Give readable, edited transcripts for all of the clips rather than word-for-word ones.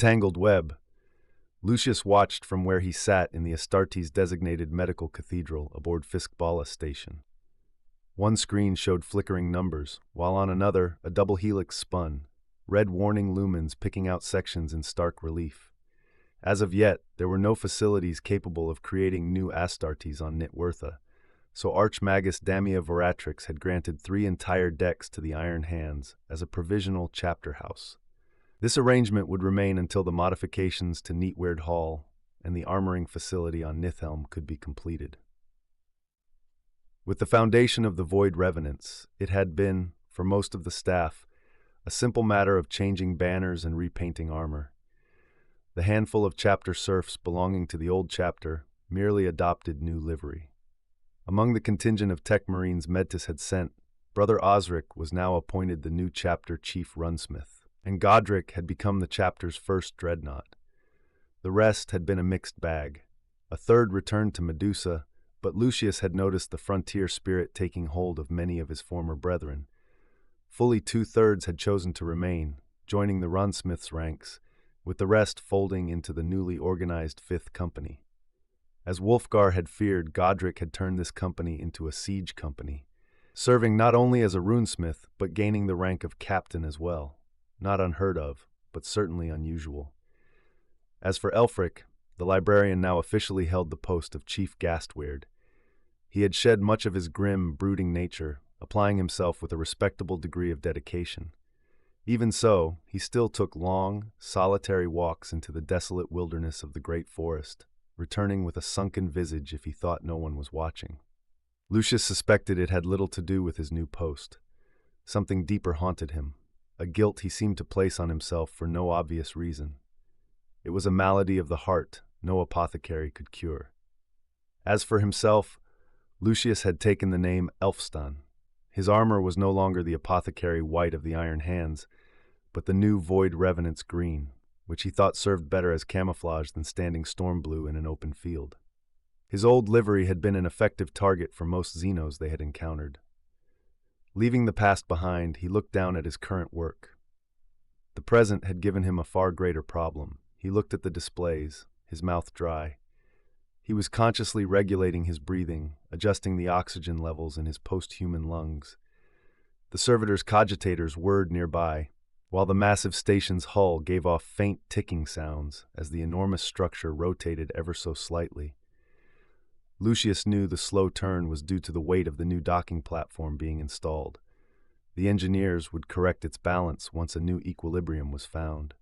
tangled web. Lucius watched from where he sat in the Astartes designated medical cathedral aboard Fiskbala station. One screen showed flickering numbers, while on another, a double helix spun, red warning lumens picking out sections in stark relief. As of yet, there were no facilities capable of creating new Astartes on Nitwertha, so Archmagus Damia Veratrix had granted 3 entire decks to the Iron Hands as a provisional chapter house. This arrangement would remain until the modifications to Neatweird Hall and the armoring facility on Nithhelm could be completed. With the foundation of the Void Revenants, it had been, for most of the staff, a simple matter of changing banners and repainting armor. The handful of chapter serfs belonging to the old chapter merely adopted new livery. Among the contingent of tech marines Medtis had sent, Brother Osric was now appointed the new chapter chief runsmith, and Godric had become the chapter's first dreadnought. The rest had been a mixed bag. A third returned to Medusa, but Lucius had noticed the frontier spirit taking hold of many of his former brethren. Fully 2/3 had chosen to remain, joining the runsmith's ranks, with the rest folding into the newly organized 5th Company. As Wulfgar had feared, Godric had turned this company into a siege company, serving not only as a runesmith, but gaining the rank of captain as well. Not unheard of, but certainly unusual. As for Elfric, the librarian now officially held the post of Chief Gastweird. He had shed much of his grim, brooding nature, applying himself with a respectable degree of dedication. Even so, he still took long, solitary walks into the desolate wilderness of the great forest, returning with a sunken visage if he thought no one was watching. Lucius suspected it had little to do with his new post. Something deeper haunted him, a guilt he seemed to place on himself for no obvious reason. It was a malady of the heart no apothecary could cure. As for himself, Lucius had taken the name Elfstan. His armor was no longer the apothecary white of the Iron Hands, but the new Void Revenants green, which he thought served better as camouflage than standing storm blue in an open field. His old livery had been an effective target for most Xenos they had encountered. Leaving the past behind, he looked down at his current work. The present had given him a far greater problem. He looked at the displays, his mouth dry. He was consciously regulating his breathing, adjusting the oxygen levels in his post-human lungs. The servitor's cogitators whirred nearby, while the massive station's hull gave off faint ticking sounds as the enormous structure rotated ever so slightly. Lucius knew the slow turn was due to the weight of the new docking platform being installed. The engineers would correct its balance once a new equilibrium was found.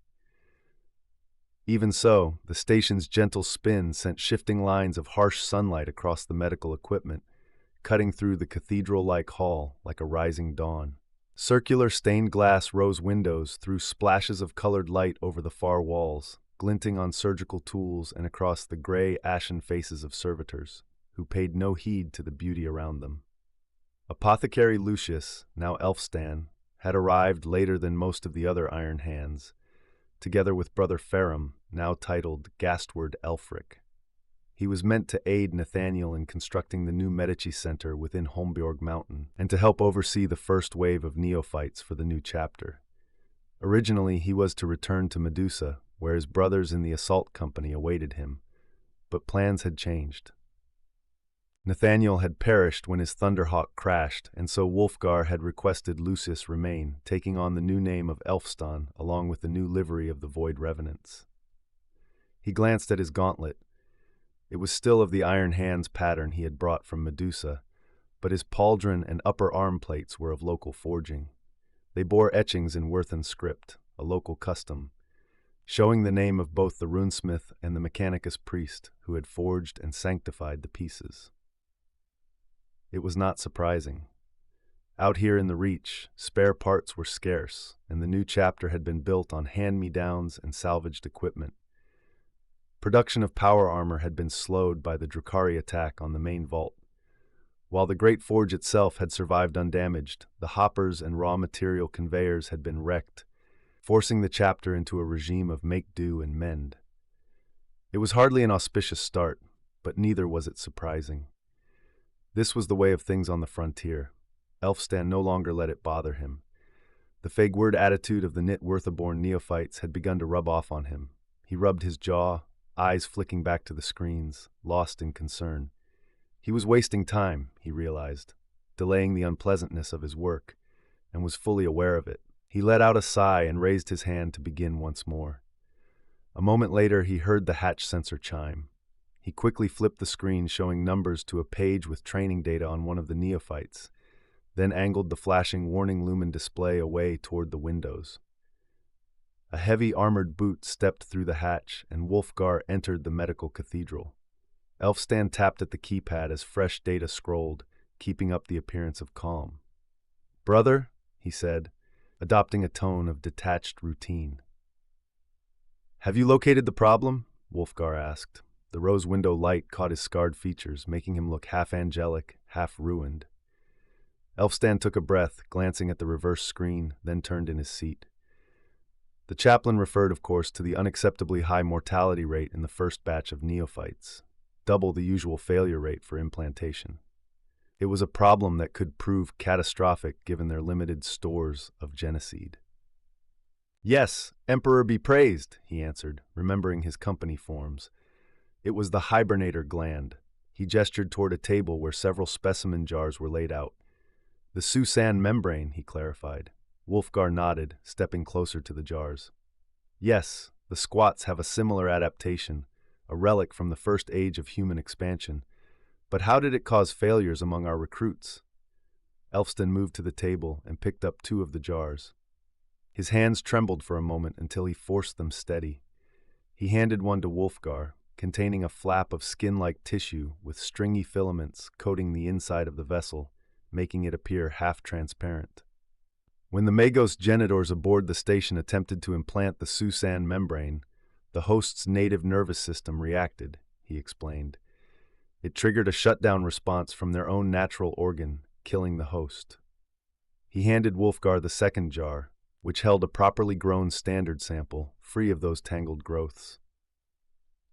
Even so, the station's gentle spin sent shifting lines of harsh sunlight across the medical equipment, cutting through the cathedral-like hall like a rising dawn. Circular stained glass rose windows threw splashes of colored light over the far walls, glinting on surgical tools and across the gray, ashen faces of servitors, who paid no heed to the beauty around them. Apothecary Lucius, now Elfstan, had arrived later than most of the other Iron Hands, together with Brother Ferrum, now titled Gastward Elfric. He was meant to aid Nathaniel in constructing the new Medici Center within Holmborg Mountain, and to help oversee the first wave of neophytes for the new chapter. Originally, he was to return to Medusa, where his brothers in the assault company awaited him, but plans had changed. Nathaniel had perished when his Thunderhawk crashed, and so Wulfgar had requested Lucius remain, taking on the new name of Elfstan along with the new livery of the Void Revenants. He glanced at his gauntlet. It was still of the Iron Hands pattern he had brought from Medusa, but his pauldron and upper arm plates were of local forging. They bore etchings in Werthen script, a local custom, showing the name of both the runesmith and the Mechanicus priest who had forged and sanctified the pieces. It was not surprising. Out here in the Reach, spare parts were scarce, and the new chapter had been built on hand-me-downs and salvaged equipment. Production of power armor had been slowed by the Drukhari attack on the main vault. While the Great Forge itself had survived undamaged, the hoppers and raw material conveyors had been wrecked, forcing the chapter into a regime of make-do and mend. It was hardly an auspicious start, but neither was it surprising. This was the way of things on the frontier. Elfstan no longer let it bother him. The fagward attitude of the Nitworthaborn neophytes had begun to rub off on him. He rubbed his jaw, eyes flicking back to the screens, lost in concern. He was wasting time, he realized, delaying the unpleasantness of his work, and was fully aware of it. He let out a sigh and raised his hand to begin once more. A moment later, he heard the hatch sensor chime. He quickly flipped the screen, showing numbers to a page with training data on one of the neophytes, then angled the flashing warning lumen display away toward the windows. A heavy armored boot stepped through the hatch, and Wulfgar entered the medical cathedral. Elfstan tapped at the keypad as fresh data scrolled, keeping up the appearance of calm. "Brother," he said, adopting a tone of detached routine. "Have you located the problem?" Wulfgar asked. The rose window light caught his scarred features, making him look half angelic, half ruined. Elfstan took a breath, glancing at the reverse screen, then turned in his seat. The chaplain referred, of course, to the unacceptably high mortality rate in the first batch of neophytes, double the usual failure rate for implantation. It was a problem that could prove catastrophic given their limited stores of geniseed. "Yes, Emperor be praised," he answered, remembering his company forms. It was the hibernator gland. He gestured toward a table where several specimen jars were laid out. "The Susan membrane," he clarified. Wulfgar nodded, stepping closer to the jars. "Yes, the squats have a similar adaptation, a relic from the first age of human expansion. But how did it cause failures among our recruits?" Elfstan moved to the table and picked up 2 of the jars. His hands trembled for a moment until he forced them steady. He handed one to Wulfgar, containing a flap of skin-like tissue with stringy filaments coating the inside of the vessel, making it appear half-transparent. "When the Magos genitors aboard the station attempted to implant the Susan membrane, the host's native nervous system reacted," he explained. "It triggered a shutdown response from their own natural organ, killing the host." He handed Wulfgar the second jar, which held a properly grown standard sample, free of those tangled growths.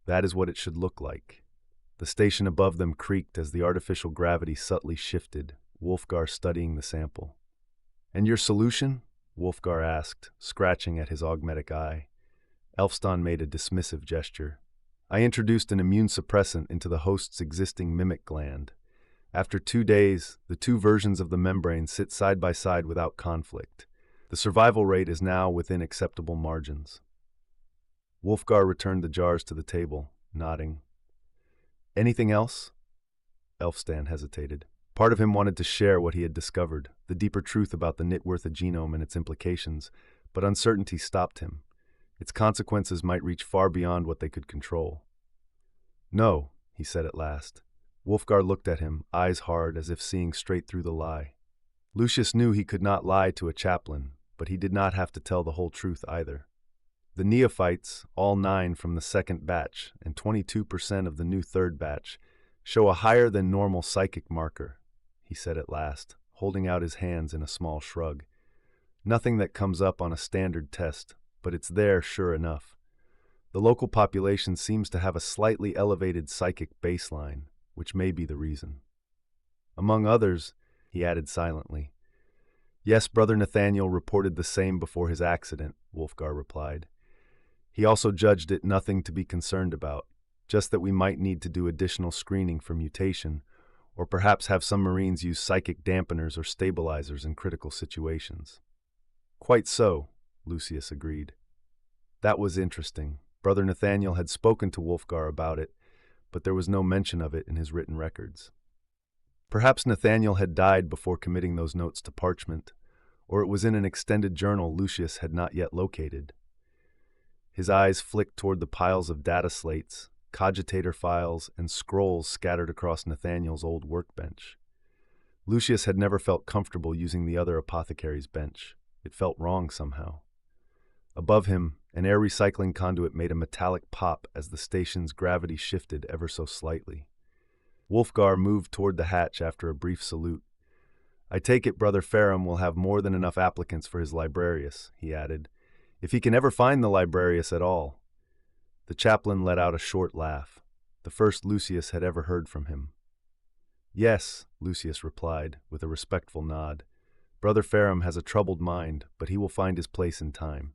"That is what it should look like." The station above them creaked as the artificial gravity subtly shifted, Wulfgar studying the sample. "And your solution?" Wulfgar asked, scratching at his augmetic eye. Elfstan made a dismissive gesture. "I introduced an immune suppressant into the host's existing mimic gland. After 2 days, the 2 versions of the membrane sit side by side without conflict. The survival rate is now within acceptable margins." Wulfgar returned the jars to the table, nodding. "Anything else?" Elfstan hesitated. Part of him wanted to share what he had discovered, the deeper truth about the Nitwortha genome and its implications, but uncertainty stopped him. Its consequences might reach far beyond what they could control. "No," he said at last. Wulfgar looked at him, eyes hard, as if seeing straight through the lie. Lucius knew he could not lie to a chaplain, but he did not have to tell the whole truth either. "The neophytes, all 9 from the second batch and 22% of the new third batch, show a higher than normal psychic marker," he said at last, holding out his hands in a small shrug. "Nothing that comes up on a standard test, but it's there sure enough. The local population seems to have a slightly elevated psychic baseline, which may be the reason. Among others," he added silently. "Yes, Brother Nathaniel reported the same before his accident," Wulfgar replied. "He also judged it nothing to be concerned about, just that we might need to do additional screening for mutation, or perhaps have some Marines use psychic dampeners or stabilizers in critical situations." "Quite so," Lucius agreed. That was interesting. Brother Nathaniel had spoken to Wulfgar about it, but there was no mention of it in his written records. Perhaps Nathaniel had died before committing those notes to parchment, or it was in an extended journal Lucius had not yet located. His eyes flicked toward the piles of data slates, cogitator files, and scrolls scattered across Nathaniel's old workbench. Lucius had never felt comfortable using the other apothecary's bench. It felt wrong somehow. Above him, an air recycling conduit made a metallic pop as the station's gravity shifted ever so slightly. Wulfgar moved toward the hatch after a brief salute. "I take it Brother Ferrum will have more than enough applicants for his librarius," he added, "if he can ever find the librarius at all." The chaplain let out a short laugh, the first Lucius had ever heard from him. "Yes," Lucius replied, with a respectful nod. Brother Ferrum has a troubled mind, but he will find his place in time.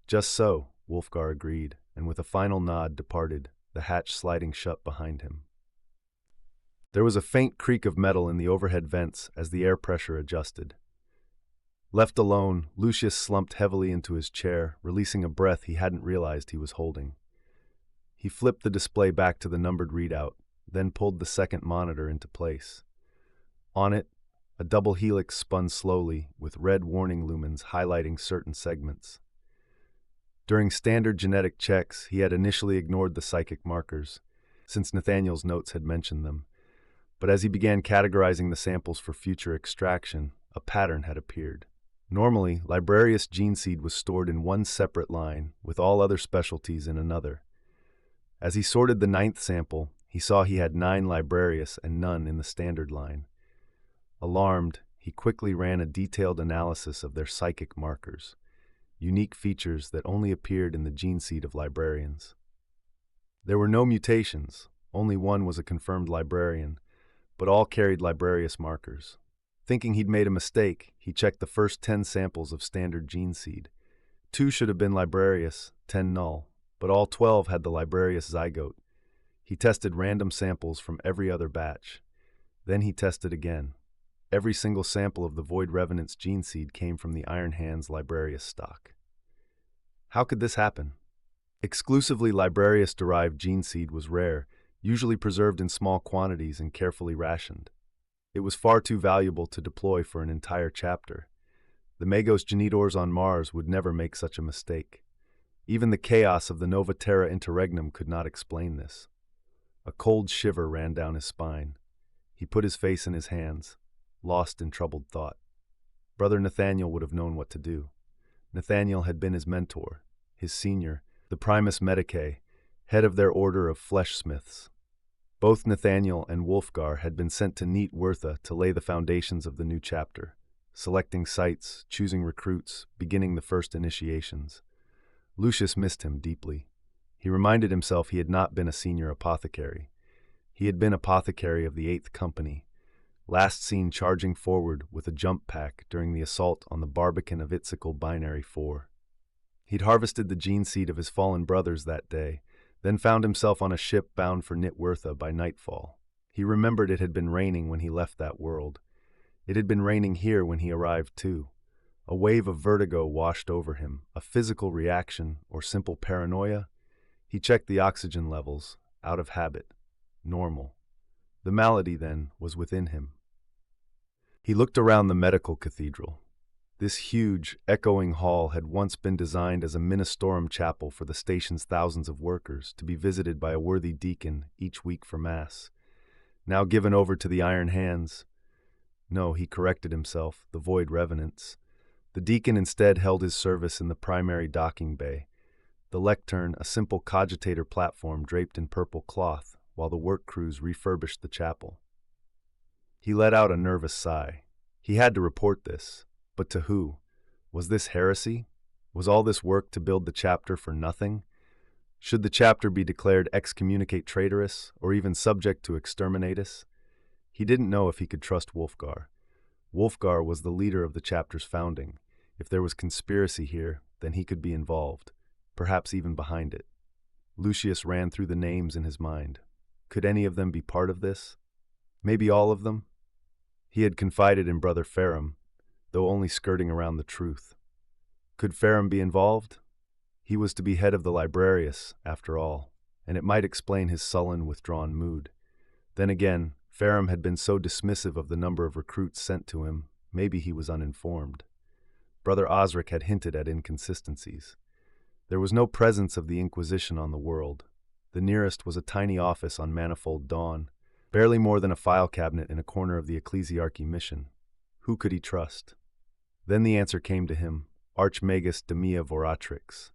Just so, Wulfgar agreed, and with a final nod departed, the hatch sliding shut behind him. There was a faint creak of metal in the overhead vents as the air pressure adjusted. Left alone, Lucius slumped heavily into his chair, releasing a breath he hadn't realized he was holding. He flipped the display back to the numbered readout, then pulled the second monitor into place. On it, a double helix spun slowly, with red warning lumens highlighting certain segments. During standard genetic checks, he had initially ignored the psychic markers, since Nathaniel's notes had mentioned them. But as he began categorizing the samples for future extraction, a pattern had appeared. Normally, Librarius gene seed was stored in one separate line, with all other specialties in another. As he sorted the 9th sample, he saw he had 9 Librarius and none in the standard line. Alarmed, he quickly ran a detailed analysis of their psychic markers, unique features that only appeared in the gene seed of librarians. There were no mutations, only one was a confirmed librarian, but all carried Librarius markers. Thinking he'd made a mistake, he checked the first 10 samples of standard gene seed. 2 should have been Librarius, 10 null, but all 12 had the Librarius zygote. He tested random samples from every other batch. Then he tested again. Every single sample of the Void Revenants gene seed came from the Iron Hands Librarius stock. How could this happen? Exclusively Librarius-derived gene seed was rare, usually preserved in small quantities and carefully rationed. It was far too valuable to deploy for an entire chapter. The Magos Genitors on Mars would never make such a mistake. Even the chaos of the Nova Terra Interregnum could not explain this. A cold shiver ran down his spine. He put his face in his hands, lost in troubled thought. Brother Nathaniel would have known what to do. Nathaniel had been his mentor, his senior, the Primus Medicae, head of their order of fleshsmiths. Both Nathaniel and Wulfgar had been sent to Neat Wertha to lay the foundations of the new chapter, selecting sites, choosing recruits, beginning the first initiations. Lucius missed him deeply. He reminded himself he had not been a senior apothecary. He had been apothecary of the 8th Company, last seen charging forward with a jump pack during the assault on the Barbican of Itzical Binary 4. He'd harvested the gene seed of his fallen brothers that day, then found himself on a ship bound for Nitwertha by nightfall. He remembered it had been raining when he left that world. It had been raining here when he arrived too. A wave of vertigo washed over him, a physical reaction or simple paranoia. He checked the oxygen levels, out of habit, normal. The malady, then, was within him. He looked around the medical cathedral. This huge, echoing hall had once been designed as a ministorum chapel for the station's thousands of workers, to be visited by a worthy deacon each week for Mass. Now given over to the Iron Hands. No, he corrected himself, the Void Revenants. The deacon instead held his service in the primary docking bay. The lectern, a simple cogitator platform draped in purple cloth, while the work crews refurbished the chapel. He let out a nervous sigh. He had to report this. But to who? Was this heresy? Was all this work to build the chapter for nothing? Should the chapter be declared excommunicate traitorous, or even subject to exterminatus? He didn't know if he could trust Wulfgar. Wulfgar was the leader of the chapter's founding. If there was conspiracy here, then he could be involved, perhaps even behind it. Lucius ran through the names in his mind. Could any of them be part of this? Maybe all of them? He had confided in Brother Ferrum, though only skirting around the truth. Could Ferrum be involved? He was to be head of the Librarius, after all, and it might explain his sullen, withdrawn mood. Then again, Ferrum had been so dismissive of the number of recruits sent to him, maybe he was uninformed. Brother Osric had hinted at inconsistencies. There was no presence of the Inquisition on the world. The nearest was a tiny office on Manifold Dawn, barely more than a file cabinet in a corner of the Ecclesiarchy mission. Who could he trust? Then the answer came to him, Archmagus Demia Voratrix.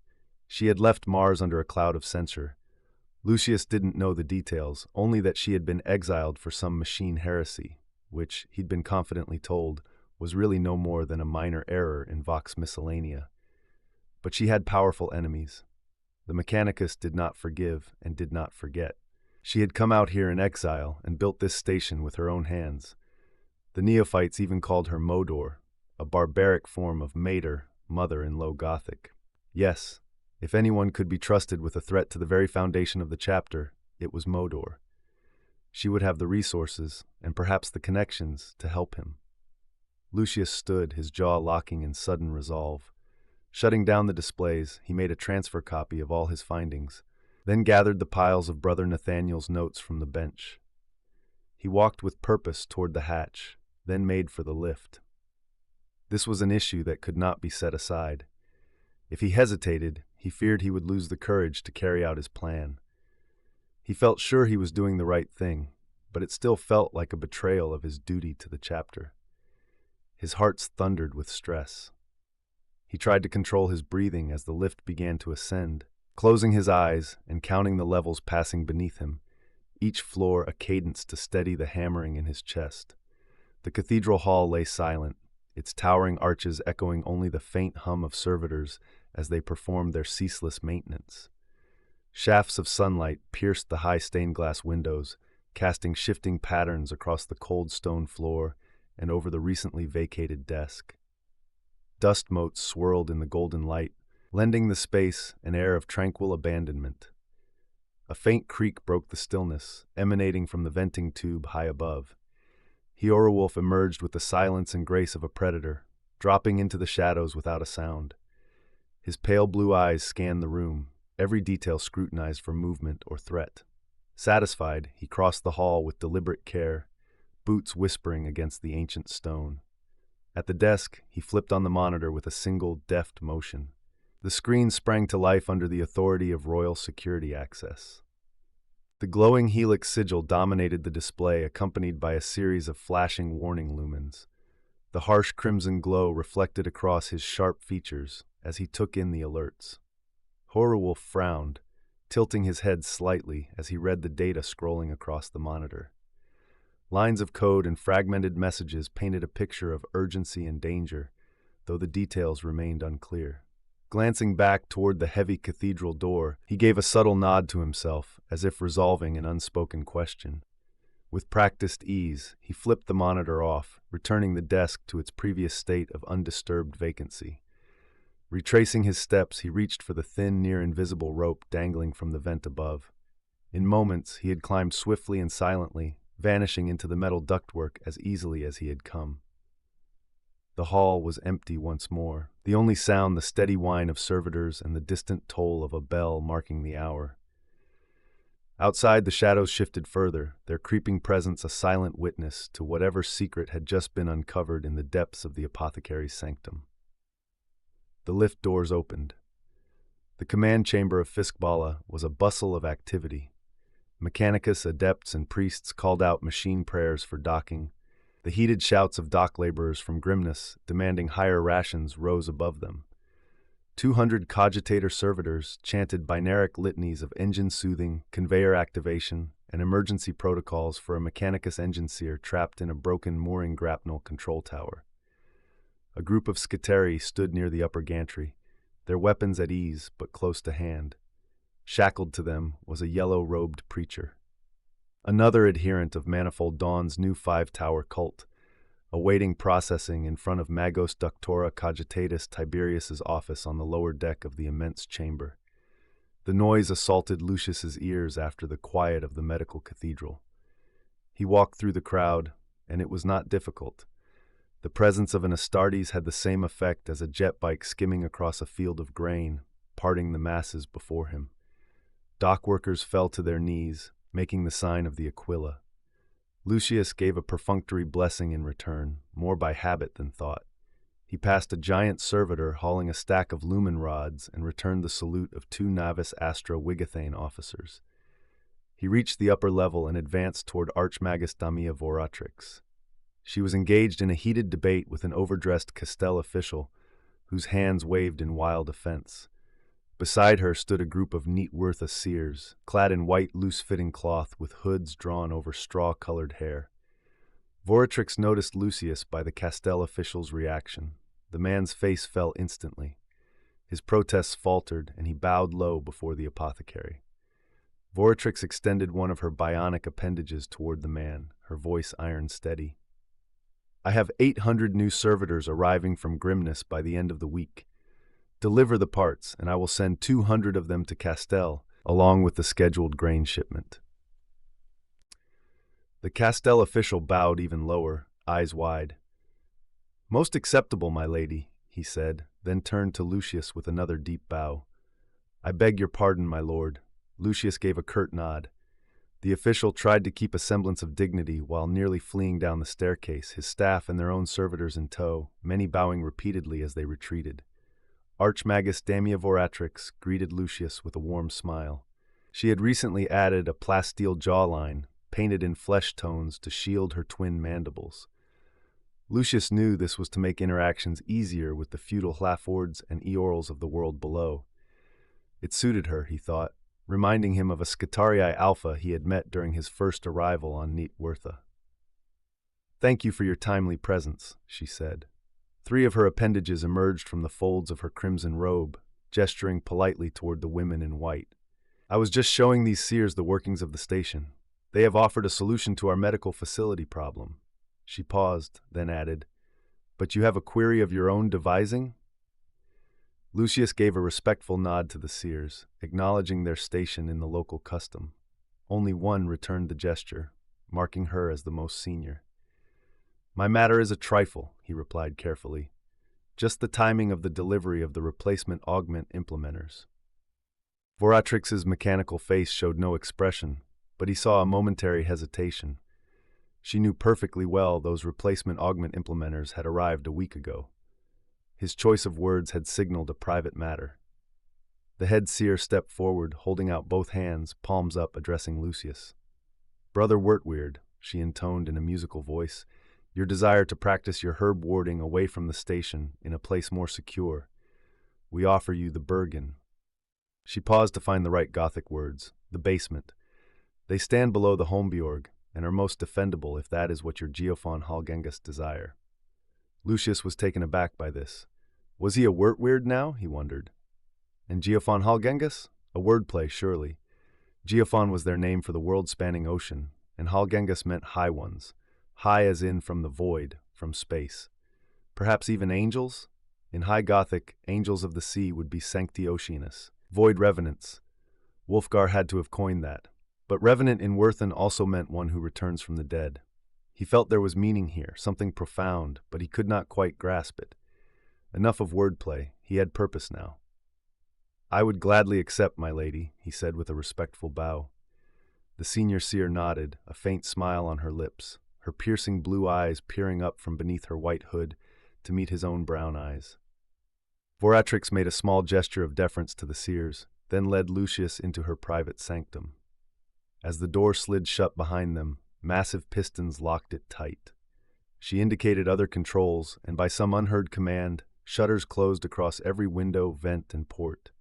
She had left Mars under a cloud of censure. Lucius didn't know the details, only that she had been exiled for some machine heresy, which, he'd been confidently told, was really no more than a minor error in Vox Miscellanea. But she had powerful enemies. The Mechanicus did not forgive and did not forget. She had come out here in exile and built this station with her own hands. The neophytes even called her Modor, a barbaric form of mater, mother in Low Gothic. Yes, if anyone could be trusted with a threat to the very foundation of the chapter, it was Modor. She would have the resources, and perhaps the connections, to help him. Lucius stood, his jaw locking in sudden resolve. Shutting down the displays, he made a transfer copy of all his findings, then gathered the piles of Brother Nathaniel's notes from the bench. He walked with purpose toward the hatch, then made for the lift. This was an issue that could not be set aside. If he hesitated, he feared he would lose the courage to carry out his plan. He felt sure he was doing the right thing, but it still felt like a betrayal of his duty to the chapter. His heart thundered with stress. He tried to control his breathing as the lift began to ascend, closing his eyes and counting the levels passing beneath him, each floor a cadence to steady the hammering in his chest. The cathedral hall lay silent, its towering arches echoing only the faint hum of servitors as they performed their ceaseless maintenance. Shafts of sunlight pierced the high stained-glass windows, casting shifting patterns across the cold stone floor and over the recently vacated desk. Dust motes swirled in the golden light, lending the space an air of tranquil abandonment. A faint creak broke the stillness, emanating from the venting tube high above. Heorowulf emerged with the silence and grace of a predator, dropping into the shadows without a sound. His pale blue eyes scanned the room, every detail scrutinized for movement or threat. Satisfied, he crossed the hall with deliberate care, boots whispering against the ancient stone. At the desk, he flipped on the monitor with a single, deft motion. The screen sprang to life under the authority of royal security access. The glowing helix sigil dominated the display, accompanied by a series of flashing warning lumens. The harsh crimson glow reflected across his sharp features as he took in the alerts. Horowolf frowned, tilting his head slightly as he read the data scrolling across the monitor. Lines of code and fragmented messages painted a picture of urgency and danger, though the details remained unclear. Glancing back toward the heavy cathedral door, he gave a subtle nod to himself, as if resolving an unspoken question. With practiced ease, he flipped the monitor off, returning the desk to its previous state of undisturbed vacancy. Retracing his steps, he reached for the thin, near-invisible rope dangling from the vent above. In moments, he had climbed swiftly and silently, vanishing into the metal ductwork as easily as he had come. The hall was empty once more, the only sound the steady whine of servitors and the distant toll of a bell marking the hour. Outside, the shadows shifted further, their creeping presence a silent witness to whatever secret had just been uncovered in the depths of the apothecary's sanctum. The lift doors opened. The command chamber of Fiskbala was a bustle of activity. Mechanicus, adepts, and priests called out machine prayers for docking. The heated shouts of dock laborers from Grimness, demanding higher rations, rose above them. 200 cogitator servitors chanted binaric litanies of engine soothing, conveyor activation, and emergency protocols for a Mechanicus engine seer trapped in a broken mooring grapnel control tower. A group of Sciteri stood near the upper gantry, their weapons at ease but close to hand. Shackled to them was a yellow-robed preacher. Another adherent of Manifold Dawn's new 5-tower cult, awaiting processing in front of Magos Doctora Cogitatus Tiberius's office on the lower deck of the immense chamber. The noise assaulted Lucius's ears after the quiet of the medical cathedral. He walked through the crowd, and it was not difficult. The presence of an Astartes had the same effect as a jet bike skimming across a field of grain, parting the masses before him. Dock workers fell to their knees, making the sign of the Aquila. Lucius gave a perfunctory blessing in return, more by habit than thought. He passed a giant servitor hauling a stack of lumen rods and returned the salute of 2 Navis Astra Wigathane officers. He reached the upper level and advanced toward Archmagus Damia Voratrix. She was engaged in a heated debate with an overdressed Castell official, whose hands waved in wild offense. Beside her stood a group of Neatwortha seers, clad in white loose-fitting cloth with hoods drawn over straw-colored hair. Voratrix noticed Lucius by the Castell official's reaction. The man's face fell instantly. His protests faltered, and he bowed low before the apothecary. Voratrix extended one of her bionic appendages toward the man, her voice iron steady. I have 800 new servitors arriving from Grimness by the end of the week. Deliver the parts, and I will send 200 of them to Castell, along with the scheduled grain shipment." The Castell official bowed even lower, eyes wide. "Most acceptable, my lady," he said, then turned to Lucius with another deep bow. "I beg your pardon, my lord." Lucius gave a curt nod. The official tried to keep a semblance of dignity while nearly fleeing down the staircase, his staff and their own servitors in tow, many bowing repeatedly as they retreated. Archmagus Damia Voratrix greeted Lucius with a warm smile. She had recently added a plasteel jawline, painted in flesh tones to shield her twin mandibles. Lucius knew this was to make interactions easier with the feudal Hlafords and Eorls of the world below. It suited her, he thought, reminding him of a Scutarii Alpha he had met during his first arrival on Neatwertha. "Thank you for your timely presence," she said. 3 of her appendages emerged from the folds of her crimson robe, gesturing politely toward the women in white. "I was just showing these seers the workings of the station. They have offered a solution to our medical facility problem." She paused, then added, "But you have a query of your own devising?" Lucius gave a respectful nod to the seers, acknowledging their station in the local custom. Only one returned the gesture, marking her as the most senior. "My matter is a trifle," he replied carefully. "Just the timing of the delivery of the replacement augment implementers." Voratrix's mechanical face showed no expression, but he saw a momentary hesitation. She knew perfectly well those replacement augment implementers had arrived a week ago. His choice of words had signaled a private matter. The head seer stepped forward, holding out both hands, palms up, addressing Lucius. "Brother Wertweird," she intoned in a musical voice, "your desire to practice your herb warding away from the station in a place more secure. We offer you the Bergen." She paused to find the right Gothic words. "The basement. They stand below the Holmbjorg, and are most defendable if that is what your Geofon Hālgengas desire." Lucius was taken aback by this. Was he a Wertweird now, he wondered? And Geofon Hālgengas? A wordplay, surely. Geofon was their name for the world-spanning ocean, and Hālgengas meant high ones. High as in from the void, from space. Perhaps even angels? In High Gothic, angels of the sea would be Sancti Oceanus. Void Revenants. Wulfgar had to have coined that. But Revenant in Werthen also meant one who returns from the dead. He felt there was meaning here, something profound, but he could not quite grasp it. Enough of wordplay, he had purpose now. "I would gladly accept, my lady," he said with a respectful bow. The senior seer nodded, a faint smile on her lips, her piercing blue eyes peering up from beneath her white hood to meet his own brown eyes. Voratrix made a small gesture of deference to the seers, then led Lucius into her private sanctum. As the door slid shut behind them, massive pistons locked it tight. She indicated other controls, and by some unheard command, shutters closed across every window, vent, and port.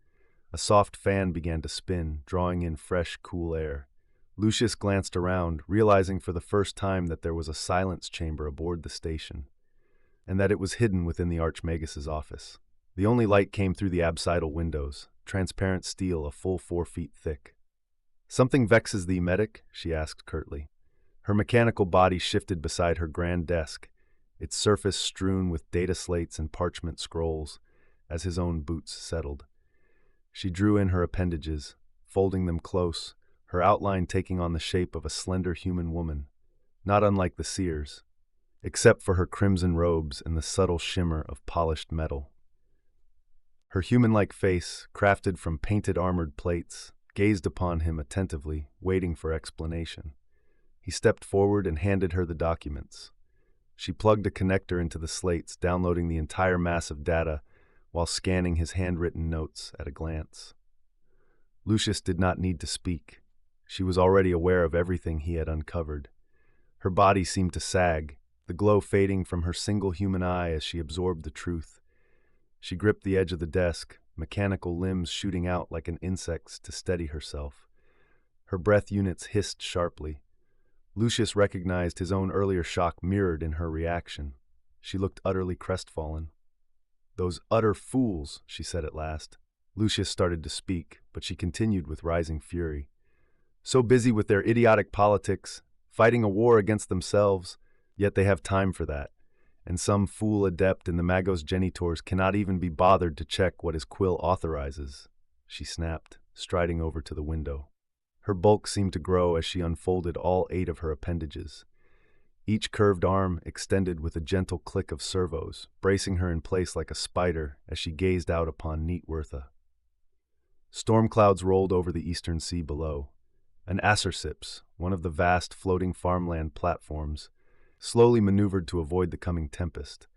A soft fan began to spin, drawing in fresh, cool air. Lucius glanced around, realizing for the first time that there was a silence chamber aboard the station, and that it was hidden within the Archmagus' office. The only light came through the absidal windows, transparent steel a full 4 feet thick. "Something vexes thee, medic?" she asked curtly. Her mechanical body shifted beside her grand desk, its surface strewn with data slates and parchment scrolls, as his own boots settled. She drew in her appendages, folding them close, her outline taking on the shape of a slender human woman, not unlike the seers, except for her crimson robes and the subtle shimmer of polished metal. Her human-like face, crafted from painted armored plates, gazed upon him attentively, waiting for explanation. He stepped forward and handed her the documents. She plugged a connector into the slates, downloading the entire mass of data while scanning his handwritten notes at a glance. Lucius did not need to speak. She was already aware of everything he had uncovered. Her body seemed to sag, the glow fading from her single human eye as she absorbed the truth. She gripped the edge of the desk, mechanical limbs shooting out like an insect's to steady herself. Her breath units hissed sharply. Lucius recognized his own earlier shock mirrored in her reaction. She looked utterly crestfallen. "Those utter fools," she said at last. Lucius started to speak, but she continued with rising fury. "So busy with their idiotic politics, fighting a war against themselves, yet they have time for that. and some fool adept in the magos genitors cannot even be bothered to check what his quill authorizes, she snapped, striding over to the window. Her bulk seemed to grow as she unfolded all 8 of her appendages. Each curved arm extended with a gentle click of servos, bracing her in place like a spider as she gazed out upon Neatwertha. Storm clouds rolled over the eastern sea below. An acercips, one of the vast floating farmland platforms, slowly maneuvered to avoid the coming tempest.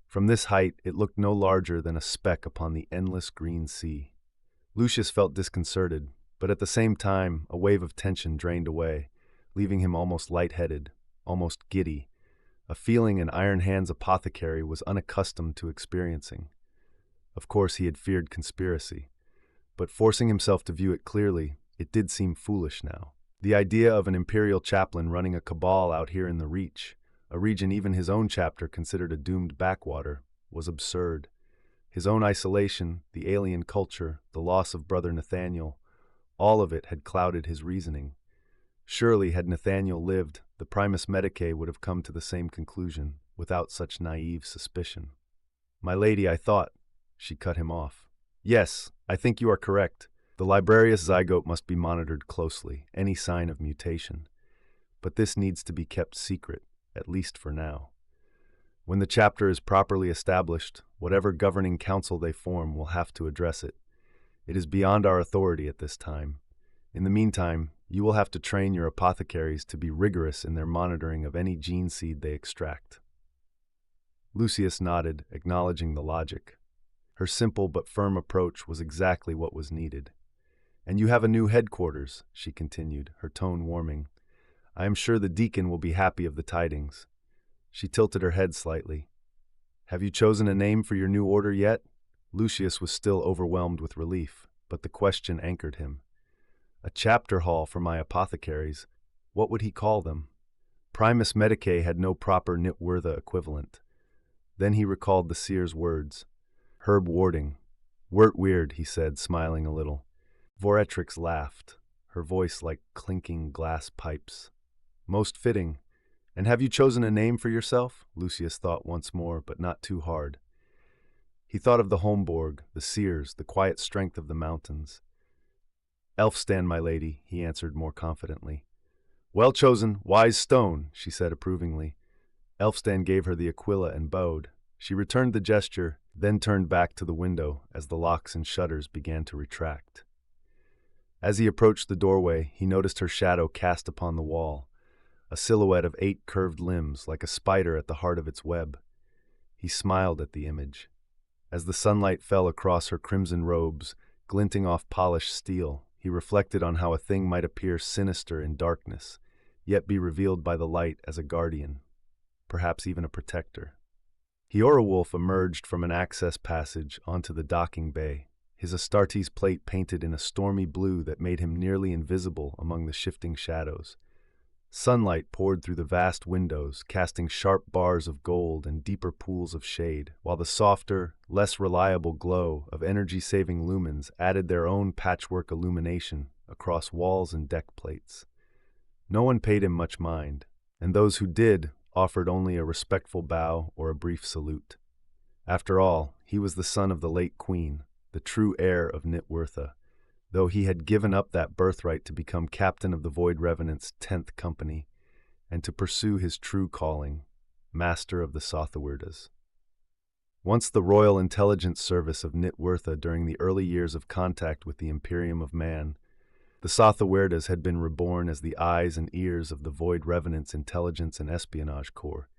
From this height, it looked no larger than a speck upon the endless green sea. Lucius felt disconcerted, but at the same time, a wave of tension drained away, leaving him almost lightheaded, almost giddy, a feeling an Iron Hands apothecary was unaccustomed to experiencing. Of course, he had feared conspiracy, but forcing himself to view it clearly, it did seem foolish now. The idea of an imperial chaplain running a cabal out here in the Reach, a region even his own chapter considered a doomed backwater, was absurd. His own isolation, the alien culture, the loss of Brother Nathaniel, all of it had clouded his reasoning. Surely, had Nathaniel lived, the Primus Medicae would have come to the same conclusion, without such naive suspicion. "My lady, I thought," she cut him off. "Yes, I think you are correct. The Librarius zygote must be monitored closely, any sign of mutation. But this needs to be kept secret, at least for now. When the chapter is properly established, whatever governing council they form will have to address it. It is beyond our authority at this time. In the meantime, you will have to train your apothecaries to be rigorous in their monitoring of any gene seed they extract." Lucius nodded, acknowledging the logic. Her simple but firm approach was exactly what was needed. "And you have a new headquarters," she continued, her tone warming. "I am sure the deacon will be happy of the tidings." She tilted her head slightly. "Have you chosen a name for your new order yet?" Lucius was still overwhelmed with relief, but the question anchored him. A chapter hall for my apothecaries. What would he call them? Primus Medicae had no proper Nitwertha equivalent. Then he recalled the seer's words. Herb Warding. "Wert weird," he said, smiling a little. Voretrix laughed, her voice like clinking glass pipes. "Most fitting. And have you chosen a name for yourself?" Lucius thought once more, but not too hard. He thought of the Homborg, the seers, the quiet strength of the mountains. "Elfstan, my lady," he answered more confidently. "Well chosen, wise stone," she said approvingly. Elfstan gave her the aquila and bowed. She returned the gesture, then turned back to the window as the locks and shutters began to retract. As he approached the doorway, he noticed her shadow cast upon the wall, a silhouette of 8 curved limbs like a spider at the heart of its web. He smiled at the image. As the sunlight fell across her crimson robes, glinting off polished steel, he reflected on how a thing might appear sinister in darkness, yet be revealed by the light as a guardian, perhaps even a protector. Heorowulf emerged from an access passage onto the docking bay, his Astartes plate painted in a stormy blue that made him nearly invisible among the shifting shadows. Sunlight poured through the vast windows, casting sharp bars of gold and deeper pools of shade, while the softer, less reliable glow of energy-saving lumens added their own patchwork illumination across walls and deck plates. No one paid him much mind, and those who did offered only a respectful bow or a brief salute. After all, he was the son of the late queen, the true heir of Nitwertha, though he had given up that birthright to become captain of the Void Revenants' 10th company, and to pursue his true calling, master of the Sothawerdas. Once the Royal Intelligence Service of Nitwertha during the early years of contact with the Imperium of Man, the Sothawerdas had been reborn as the eyes and ears of the Void Revenants Intelligence and Espionage Corps.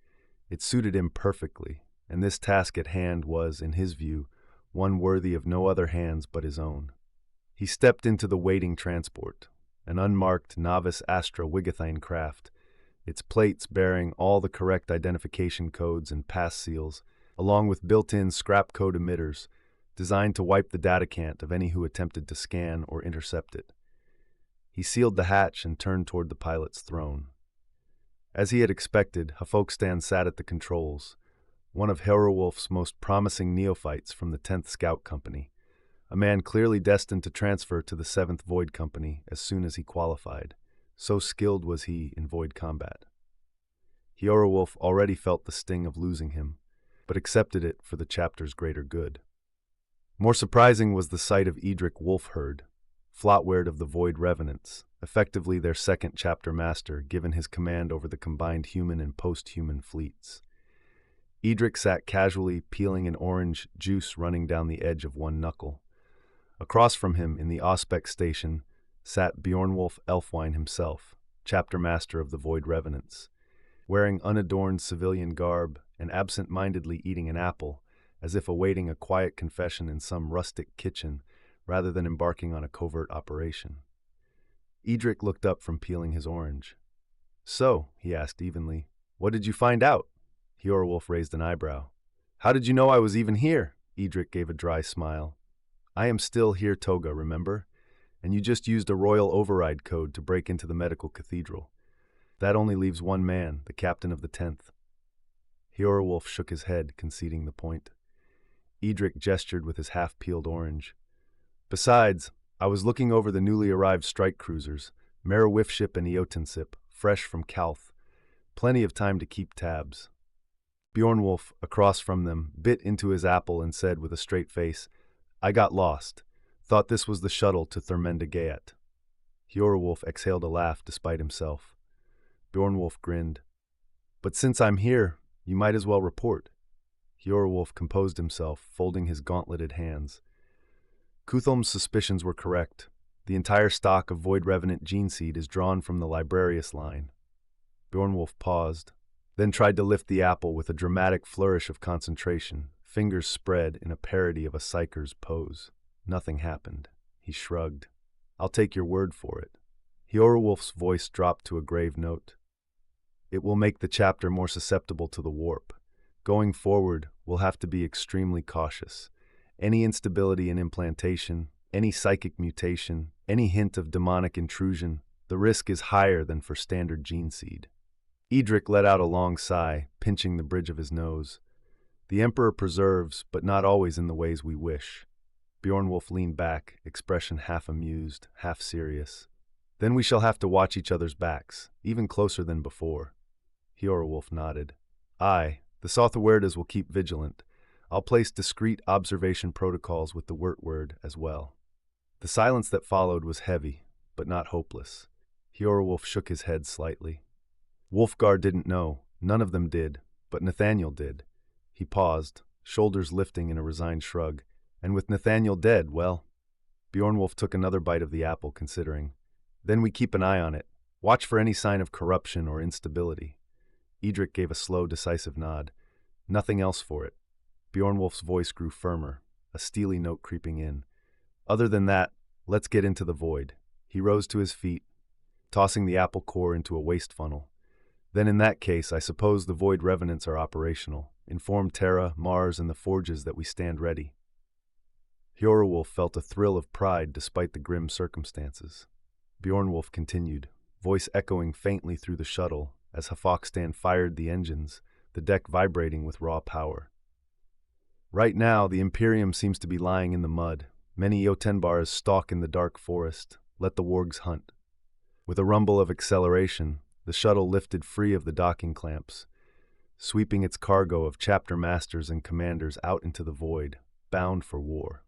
It suited him perfectly, and this task at hand was, in his view, one worthy of no other hands but his own. He stepped into the waiting transport, an unmarked novice Astra Wigathine craft, its plates bearing all the correct identification codes and pass seals, along with built-in scrap code emitters, designed to wipe the datacant of any who attempted to scan or intercept it. He sealed the hatch and turned toward the pilot's throne. As he had expected, Hālgengas sat at the controls, one of Heorowulf's most promising neophytes from the 10th Scout Company, a man clearly destined to transfer to the 7th Void Company as soon as he qualified. So skilled was he in void combat. Hyorowolf already felt the sting of losing him, but accepted it for the chapter's greater good. More surprising was the sight of Edric Wolfherd, Flotward of the Void Revenants, effectively their second chapter master, given his command over the combined human and post-human fleets. Edric sat casually peeling an orange juice running down the edge of one knuckle. Across from him, in the Auspex station, sat Bjornwolf Elfwine himself, chapter master of the Void Revenants, wearing unadorned civilian garb and absent-mindedly eating an apple, as if awaiting a quiet confession in some rustic kitchen rather than embarking on a covert operation. Edric looked up from peeling his orange. "So," he asked evenly, "what did you find out?" Hyorowolf raised an eyebrow. "How did you know I was even here?" Edric gave a dry smile. "I am still here, Toga, remember? And you just used a royal override code to break into the medical cathedral. That only leaves one man, the captain of the 10th. Hyorowolf shook his head, conceding the point. Edric gestured with his half-peeled orange. "Besides, I was looking over the newly arrived strike cruisers, Merowifship and Eotinsip, fresh from Calth. Plenty of time to keep tabs." Bjornwolf, across from them, bit into his apple and said with a straight face, "I got lost. Thought this was the shuttle to Thermenda Gaiet." Hyorowolf exhaled a laugh despite himself. Bjornwolf grinned. "But since I'm here, you might as well report." Hyorowolf composed himself, folding his gauntleted hands. Cutholm's suspicions were correct. The entire stock of Void Revenant gene seed is drawn from the Librarius line. Bjornwolf paused, then tried to lift the apple with a dramatic flourish of concentration, fingers spread in a parody of a psyker's pose. Nothing happened. He shrugged. "I'll take your word for it." Hyorowolf's voice dropped to a grave note. "It will make the chapter more susceptible to the warp. Going forward, we'll have to be extremely cautious. Any instability in implantation, any psychic mutation, any hint of demonic intrusion, the risk is higher than for standard gene seed." Edric let out a long sigh, pinching the bridge of his nose. "The Emperor preserves, but not always in the ways we wish." Bjornwolf leaned back, expression half amused, half serious. "Then we shall have to watch each other's backs, even closer than before." Hyorowolf nodded. "Aye, the Sotherwerdas will keep vigilant. I'll place discreet observation protocols with the Word as well." The silence that followed was heavy, but not hopeless. Hyorowolf shook his head slightly. Wolfgar didn't know, none of them did, but Nathaniel did. He paused, shoulders lifting in a resigned shrug, and with Nathaniel dead, well... Bjornwolf took another bite of the apple, considering. "Then we keep an eye on it. Watch for any sign of corruption or instability." Edric gave a slow, decisive nod. "Nothing else for it." Bjornwolf's voice grew firmer, a steely note creeping in. "Other than that, let's get into the void." He rose to his feet, tossing the apple core into a waste funnel. "Then in that case, I suppose the Void Revenants are operational. Inform Terra, Mars, and the Forges that we stand ready." Hyorowolf felt a thrill of pride despite the grim circumstances. Bjornwolf continued, voice echoing faintly through the shuttle as Hafokstan fired the engines, the deck vibrating with raw power. "Right now, the Imperium seems to be lying in the mud. Many Jotunbars stalk in the dark forest. Let the wargs hunt." With a rumble of acceleration, the shuttle lifted free of the docking clamps, sweeping its cargo of chapter masters and commanders out into the void, bound for war.